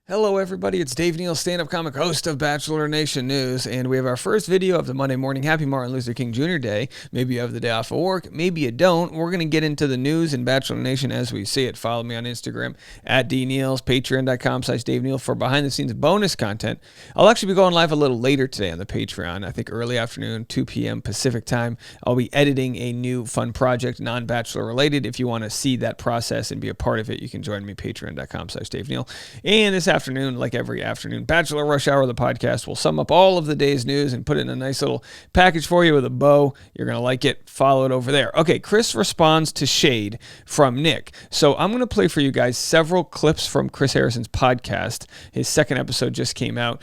Hello, everybody. It's Dave Neal, stand-up comic, host of Bachelor Nation News, and we have our first video of the Monday morning. Happy Martin Luther King Jr. Day. Maybe you have the day off of work. Maybe you don't. We're going to get into the news in Bachelor Nation as we see it. Follow me on Instagram at DNeals, patreon.com/Dave Neal for behind-the-scenes bonus content. I'll actually be going live a little later today on the Patreon. I think early afternoon, 2 p.m. Pacific time. I'll be editing a new fun project, non-Bachelor related. If you want to see that process and be a part of it, you can join me, patreon.com/Dave Neal. And this afternoon, like every afternoon, Bachelor Rush Hour, the podcast, will sum up all of the day's news and put it in a nice little package for you with a bow. You're going to like it. Follow it over there. Okay, Chris responds to shade from Nick. So I'm going to play for you guys several clips from Chris Harrison's podcast. His second episode just came out.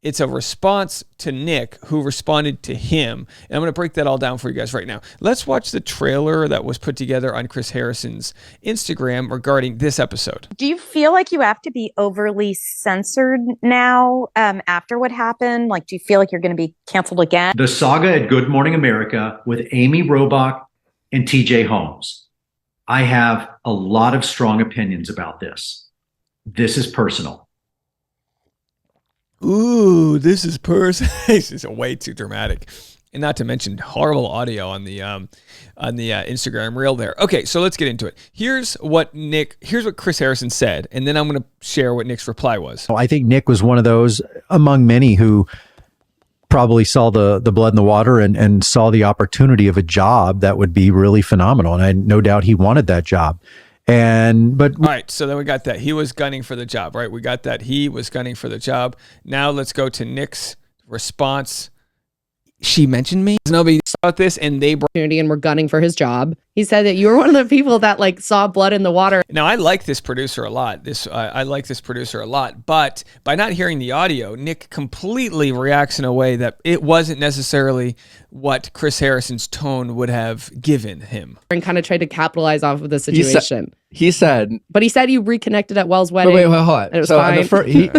It's a response to Nick, who responded to him. And I'm going to break that all down for you guys right now. Let's watch the trailer that was put together on Chris Harrison's Instagram regarding this episode. Do you feel like you have to be overly censored now after what happened? Like, do you feel like you're going to be canceled again? The saga at Good Morning America with Amy Robach and TJ Holmes. I have a lot of strong opinions about this. This is personal. Ooh, this is personal. This is way too dramatic. And not to mention horrible audio on the Instagram reel there. Okay, so let's get into it. Here's what Chris Harrison said, and then I'm going to share what Nick's reply was. I think Nick was one of those among many who probably saw the blood in the water and saw the opportunity of a job that would be really phenomenal. And I had no doubt he wanted that job. All right, so then we got that. He was gunning for the job, right? We got that. He was gunning for the job. Now let's go to Nick's response. She mentioned me. Nobody about this, and they and were gunning for his job. He said that you were one of the people that saw blood in the water. Now I like this producer a lot. I like this producer a lot, but by not hearing the audio, Nick completely reacts in a way that it wasn't necessarily what Chris Harrison's tone would have given him, and kind of tried to capitalize off of the situation. He said you reconnected at Wells' wedding. Wait, hold on. It was fine.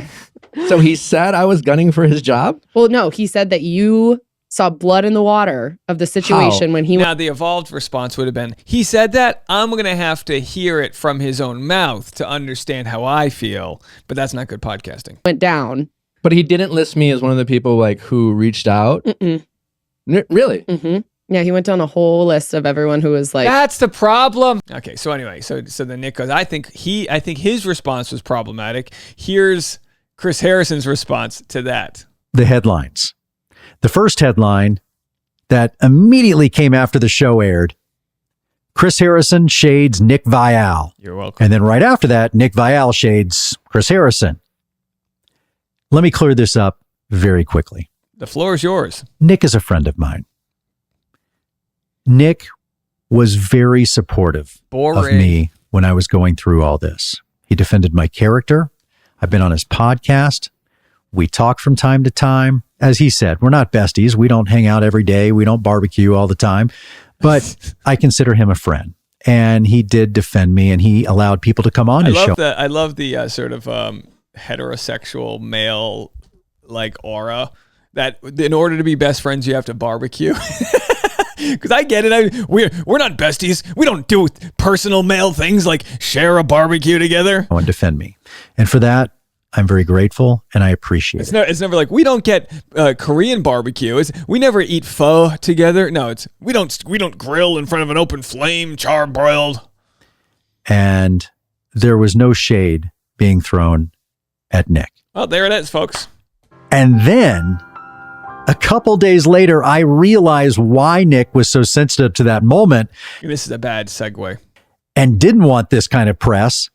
So he said I was gunning for his job? Well, no, he said that you saw blood in the water of the situation when he Now, the evolved response would have been, he said that, I'm going to have to hear it from his own mouth to understand how I feel, but that's not good podcasting. Went down. But he didn't list me as one of the people who reached out? Really? Mm-hmm. Yeah, he went down a whole list of everyone who was that's the problem. Okay, so anyway, so then Nick goes, I think his response was problematic. Here's Chris Harrison's response to that. The headlines. The first headline that immediately came after the show aired, Chris Harrison shades Nick Viall. You're welcome. And then right after that, Nick Viall shades Chris Harrison. Let me clear this up very quickly. The floor is yours. Nick is a friend of mine. Nick was very supportive of me when I was going through all this. He defended my character. I've been on his podcast. We talk from time to time. As he said, we're not besties. We don't hang out every day. We don't barbecue all the time. But I consider him a friend. And he did defend me, and he allowed people to come on his show. I love the sort of heterosexual male aura that in order to be best friends, you have to barbecue. Because I get it. We're not besties. We don't do personal male things like share a barbecue together. And defend me. And for that, I'm very grateful, and I appreciate it. It's never like we don't get Korean barbecue. We never eat pho together. No, we don't grill in front of an open flame, charbroiled. And there was no shade being thrown at Nick. Well, there it is, folks. And then a couple days later, I realized why Nick was so sensitive to that moment. This is a bad segue. And didn't want this kind of press.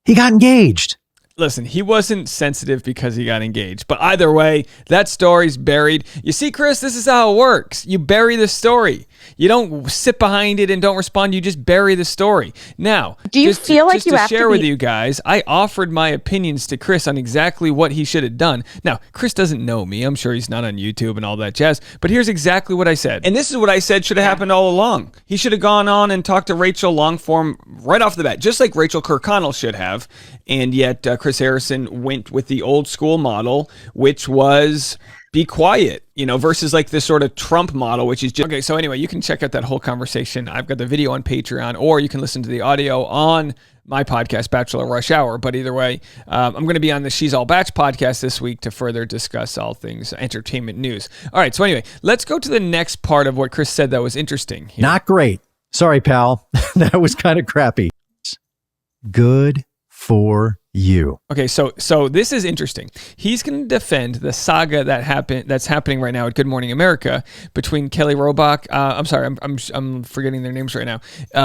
He got engaged. Listen, he wasn't sensitive because he got engaged. But either way, that story's buried. You see, Chris, this is how it works. You bury the story. You don't sit behind it and don't respond. You just bury the story. Now, do you feel like you have to share with you guys, I offered my opinions to Chris on exactly what he should have done. Now, Chris doesn't know me. I'm sure he's not on YouTube and all that jazz. But here's exactly what I said. And this is what I said should have happened all along. He should have gone on and talked to Rachel Longform right off the bat, just like Rachel Kirkconnell should have. And yet, Chris Harrison went with the old school model, which was be quiet, versus this sort of Trump model, which is just... Okay, so anyway, you can check out that whole conversation. I've got the video on Patreon, or you can listen to the audio on my podcast, Bachelor Rush Hour. But either way, I'm going to be on the She's All Batch podcast this week to further discuss all things entertainment news. All right. So anyway, let's go to the next part of what Chris said that was interesting here. Not great. Sorry, pal. That was kind of crappy. Good for you. Okay, so this is interesting. He's going to defend the saga that's happening right now at Good Morning America between Kelly Roebuck. I'm sorry, I'm forgetting their names right now.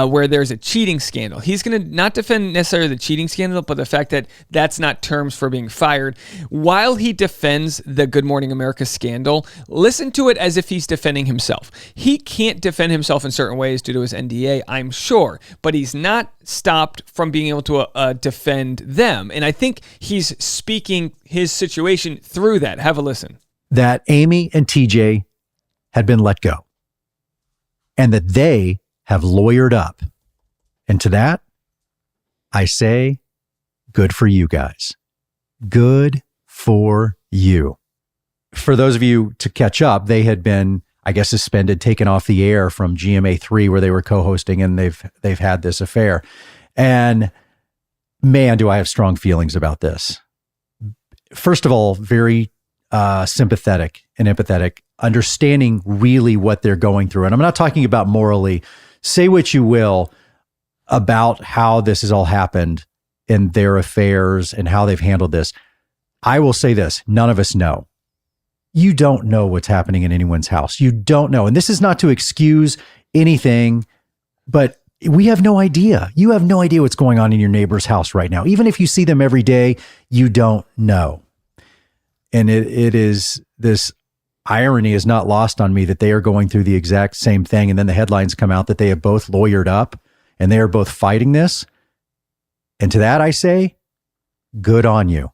Where there's a cheating scandal. He's going to not defend necessarily the cheating scandal, but the fact that that's not terms for being fired. While he defends the Good Morning America scandal, listen to it as if he's defending himself. He can't defend himself in certain ways due to his NDA, I'm sure, but he's not stopped from being able to defend them. And I think he's speaking his situation through that. Have a listen. That Amy and TJ had been let go and that they have lawyered up. And to that, I say, good for you guys. Good for you. For those of you to catch up, they had been, I guess, suspended, taken off the air from GMA3 where they were co-hosting, and they've had this affair. And man, do I have strong feelings about this. First of all, very sympathetic and empathetic, understanding really what they're going through. And I'm not talking about morally. Say what you will about how this has all happened in their affairs and how they've handled this. I will say this, none of us know. You don't know what's happening in anyone's house. You don't know. And this is not to excuse anything, but we have no idea. You have no idea what's going on in your neighbor's house right now. Even if you see them every day, you don't know. And it is, this irony is not lost on me that they are going through the exact same thing. And then the headlines come out that they have both lawyered up and they are both fighting this. And to that I say, good on you.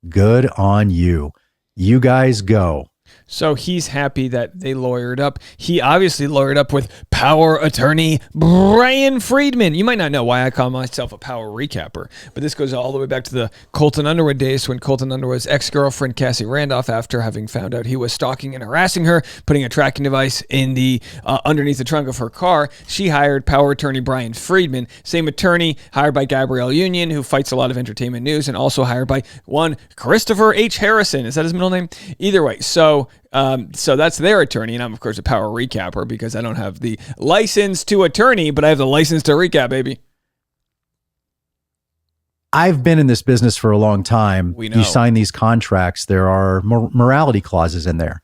Good on you. You guys go. So he's happy that they lawyered up. He obviously lawyered up with power attorney Brian Friedman. You might not know why I call myself a power recapper, but this goes all the way back to the Colton Underwood days when Colton Underwood's ex-girlfriend Cassie Randolph, after having found out he was stalking and harassing her, putting a tracking device in the underneath the trunk of her car, she hired power attorney Brian Friedman, same attorney hired by Gabrielle Union, who fights a lot of entertainment news, and also hired by one Christopher H. Harrison. Is that his middle name? Either way, so that's their attorney, and I'm of course a power recapper because I don't have the license to attorney, but I have the license to recap, baby. I've been in this business for a long time. We know. You sign these contracts, there are morality clauses in there.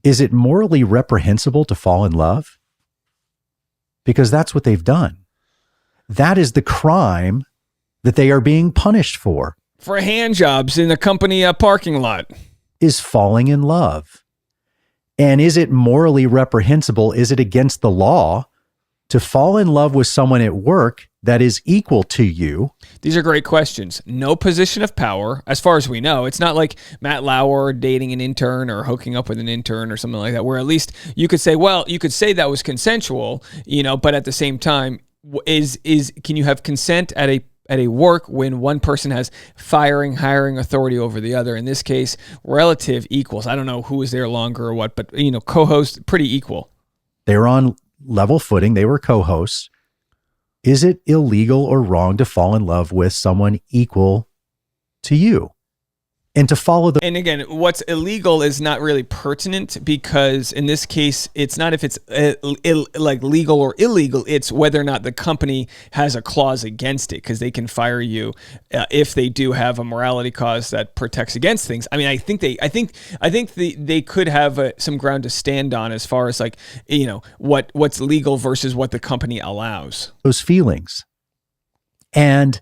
Is it morally reprehensible to fall in love? Because that's what they've done. That is the crime that they are being punished for. For hand jobs in the company parking lot. Is falling in love. And is it morally reprehensible? Is it against the law to fall in love with someone at work that is equal to you? These are great questions. No position of power, as far as we know. It's not like Matt Lauer dating an intern or hooking up with an intern or something like that, where at least you could say, well, you could say that was consensual, but at the same time, can you have consent at a work when one person has hiring authority over the other? In this case, relative equals. I don't know who was there longer or what, but co-host, pretty equal. They were on level footing. They were co-hosts. Is it illegal or wrong to fall in love with someone equal to you? And to follow the... And again, what's illegal is not really pertinent, because in this case, it's not if it's like legal or illegal, it's whether or not the company has a clause against it, because they can fire you if they do have a morality clause that protects against things. I mean, I think they could have some ground to stand on as far as what's legal versus what the company allows. Those feelings. And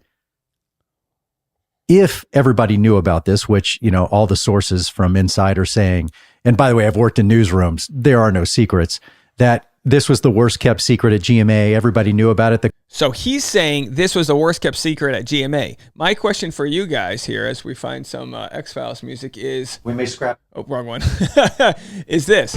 if everybody knew about this, which, all the sources from inside are saying, and by the way, I've worked in newsrooms, there are no secrets, that this was the worst kept secret at GMA. Everybody knew about it. So he's saying this was the worst kept secret at GMA. My question for you guys here, as we find some X-Files music, is... We may scrap... Oh, wrong one. Is this.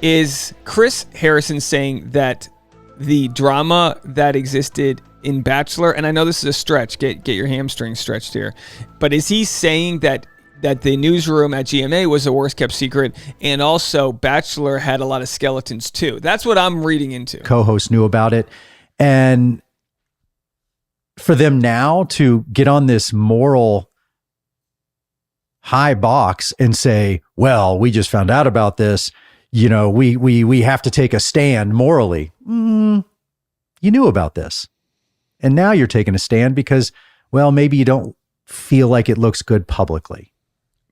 Is Chris Harrison saying that the drama that existed in Bachelor, and I know this is a stretch, get your hamstrings stretched here, but is he saying that the newsroom at GMA was the worst kept secret, and also Bachelor had a lot of skeletons too? That's what I'm reading into. Co-host knew about it, and for them now to get on this moral high box and say, well, we just found out about this. You know, we have to take a stand morally. You knew about this. And now you're taking a stand because, well, maybe you don't feel like it looks good publicly.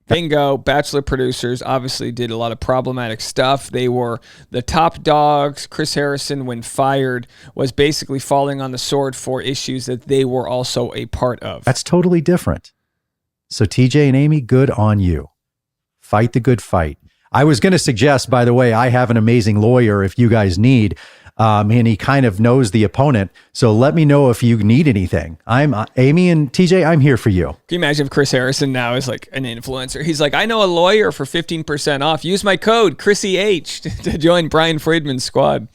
Bingo. Bachelor producers obviously did a lot of problematic stuff. They were the top dogs. Chris Harrison, when fired, was basically falling on the sword for issues that they were also a part of. That's totally different. So TJ and Amy, good on you. Fight the good fight. I was going to suggest, by the way, I have an amazing lawyer if you guys need, and he kind of knows the opponent. So let me know if you need anything. I'm Amy and TJ, I'm here for you. Can you imagine if Chris Harrison now is like an influencer? He's like, I know a lawyer for 15% off. Use my code Chrissy H to join Brian Friedman's squad.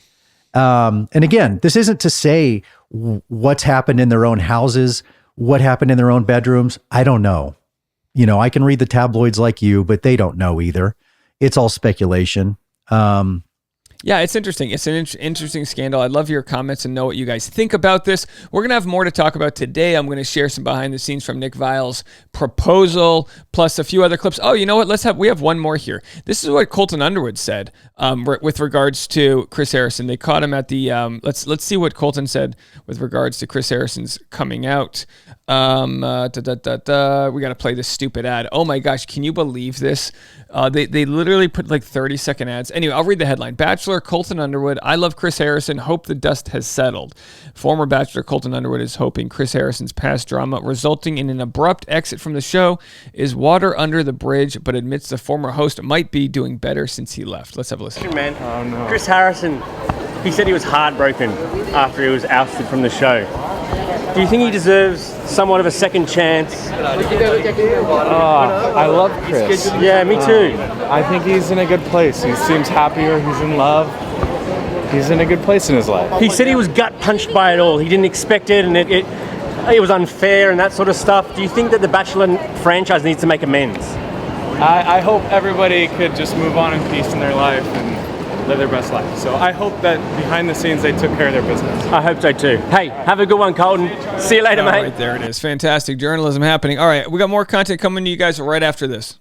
And again, this isn't to say what's happened in their own houses, what happened in their own bedrooms. I don't know. You know, I can read the tabloids like you, but they don't know either. It's all speculation. Yeah, it's interesting. It's an interesting scandal. I'd love your comments and know what you guys think about this. We're going to have more to talk about today. I'm going to share some behind the scenes from Nick Viall's proposal, plus a few other clips. Oh, you know what? We have one more here. This is what Colton Underwood said with regards to Chris Harrison. They caught him at the, let's see what Colton said with regards to Chris Harrison's coming out. We got to play this stupid ad. Oh my gosh, can you believe this? They literally put like 30-second ads. Anyway, I'll read the headline. Bachelor Colton Underwood, I love Chris Harrison, hope the dust has settled. Former Bachelor Colton Underwood is hoping Chris Harrison's past drama resulting in an abrupt exit from the show is water under the bridge, but admits the former host might be doing better since he left. Let's have a listen. Man, oh, no. Chris Harrison, he said he was heartbroken after he was ousted from the show. Do you think he deserves somewhat of a second chance? I love Chris. Yeah, me too. I think he's in a good place. He seems happier. He's in love. He's in a good place in his life. He said he was gut punched by it all. He didn't expect it, and it was unfair and that sort of stuff. Do you think that the Bachelor franchise needs to make amends? I hope everybody could just move on in peace in their life and live their best life. So I hope that behind the scenes they took care of their business. I hope so too. Hey, have a good one, Colton. See you later, mate. Right, there it is. Fantastic journalism happening. All right, we got more content coming to you guys right after this.